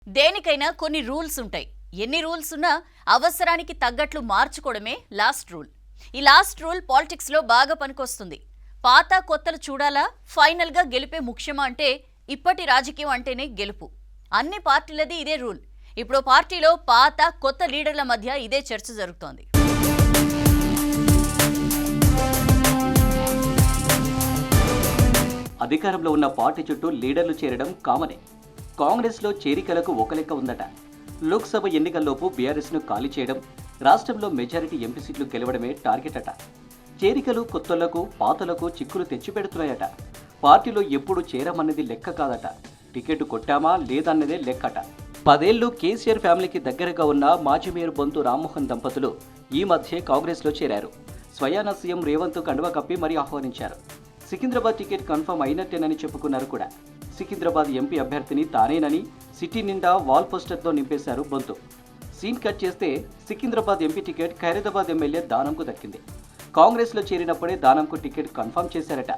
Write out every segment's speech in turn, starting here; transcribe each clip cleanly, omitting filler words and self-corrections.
దేనికైనా కొన్ని రూల్స్ ఉంటాయి. ఎన్ని రూల్స్ ఉన్నా అవసరానికి తగ్గట్లు మార్చుకోవడమే లాస్ట్ రూల్. ఈ లాస్ట్ రూల్ పాలిటిక్స్ లో బాగా పనికొస్తుంది. పాత కొత్తలు చూడాలా, ఫైనల్ గా గెలిపే ముఖ్యమా అంటే ఇప్పటి రాజకీయం అంటేనే గెలుపు. అన్ని పార్టీలది ఇదే రూల్. ఇప్పుడు పార్టీలో పాత కొత్త లీడర్ల మధ్య ఇదే చర్చ జరుగుతోంది. అధికారంలో ఉన్న పార్టీ చుట్టూ లీడర్లు చేరడం కామనే. కాంగ్రెస్లో చేరికలకు ఒక లెక్క ఉందట. లోక్సభ ఎన్నికల్లోపు బీఆర్ఎస్ను ఖాళీ చేయడం, రాష్ట్రంలో మెజారిటీ ఎంపీ సీట్లు గెలవడమే టార్గెట్ అట. చేరికలు కొత్తలకు పాతలకు చిక్కులు తెచ్చిపెడుతున్నాయట. పార్టీలో ఎప్పుడు చేరమన్నది లెక్క కాదట. టికెట్ కొట్టామా లేదన్నదే లెక్కట. 10 ఏళ్లు కేసీఆర్ ఫ్యామిలీకి దగ్గరగా ఉన్న మాజీ మేయర్ బొంతు రామ్మోహన్ దంపతులు ఈ మధ్య కాంగ్రెస్లో చేరారు. స్వయాన సీఎం రేవంత్ కండువా కప్పి మరీ ఆహ్వానించారు. సికింద్రాబాద్ టికెట్ కన్ఫర్మ్ అయినట్టేనని చెప్పుకున్నారు కూడా. సికింద్రాబాద్ ఎంపీ అభ్యర్థిని తానేనని సిటీ నిండా వాల్ పోస్టర్తో నింపేశారు బొంతు. సీన్ కట్ చేస్తే Secunderabad MP ticket Khairatabad MLA దానంకు దక్కింది. కాంగ్రెస్లో చేరినప్పుడే దానంకు టికెట్ కన్ఫర్మ్ చేశారట.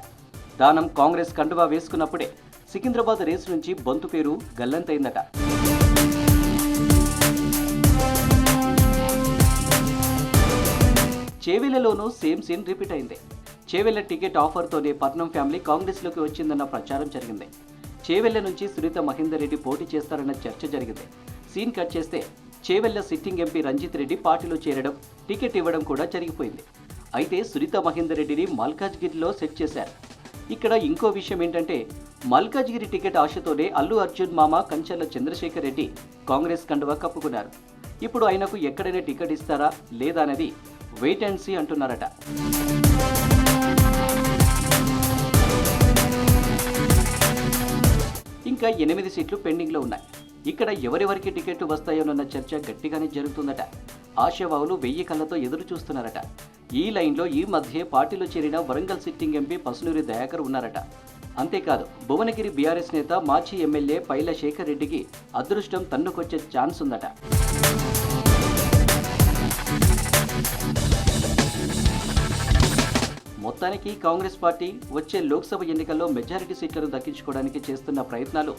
దానం కాంగ్రెస్ కండువా వేసుకున్నప్పుడే సికింద్రాబాద్ రేసు నుంచి బొంతు పేరు గల్లంతైందట. చేవెళ్లలోనూ సేమ్ సీన్ రిపీట్ అయింది. చేవెళ్ల టికెట్ ఆఫర్తోనే పట్నం ఫ్యామిలీ కాంగ్రెస్లోకి వచ్చిందన్న ప్రచారం జరిగింది. చేవెళ్ల నుంచి సునీత మహేందర్ రెడ్డి పోటీ చేస్తారన్న చర్చ జరిగింది. సీన్ కట్ చేస్తే చేవెళ్ల సిట్టింగ్ ఎంపీ రంజిత్ రెడ్డి పార్టీలో చేరడం, టికెట్ ఇవ్వడం కూడా జరిగిపోయింది. అయితే సునీత మహేందర్ రెడ్డిని మల్కాజ్గిరిలో సెట్ చేశారు. ఇక్కడ ఇంకో విషయం ఏంటంటే, మల్కాజ్గిరి టికెట్ ఆశతోనే అల్లు అర్జున్ మామ కంచర్ల చంద్రశేఖర్ రెడ్డి కాంగ్రెస్ కండువా కప్పుకున్నారు. ఇప్పుడు ఆయనకు ఎక్కడైనా టికెట్ ఇస్తారా లేదా అనేది వెయిట్ అండ్ సీ అంటున్నారట. ఇంకా 8 సీట్లు పెండింగ్లో ఉన్నాయి. ఇక్కడ ఎవరెవరికి టికెట్ వస్తాయోనన్న చర్చ గట్టిగానే జరుగుతుందట. ఆశావాహులు 1000 కళ్ళతో ఎదురు చూస్తున్నారట. ఈ లైన్లో ఈ మధ్య పార్టీలో చేరిన వరంగల్ సిట్టింగ్ ఎంపీ పసునూరి దయాకర్ ఉన్నారట. అంతేకాదు, భువనగిరి బీఆర్ఎస్ నేత మాజీ ఎమ్మెల్యే పైల శేఖర్ రెడ్డికి అదృష్టం తన్నుకొచ్చే ఛాన్స్ ఉందట. మొత్తానికి కాంగ్రెస్ పార్టీ వచ్చే లోక్సభ ఎన్నికల్లో మెజారిటీ సీట్లను దక్కించుకోవడానికి చేస్తున్న ప్రయత్నాలు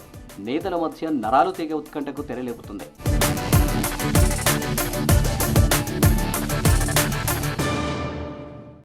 నేతల మధ్య నరాలు తెగ ఉత్కంఠకు తెరలేపుతుంది.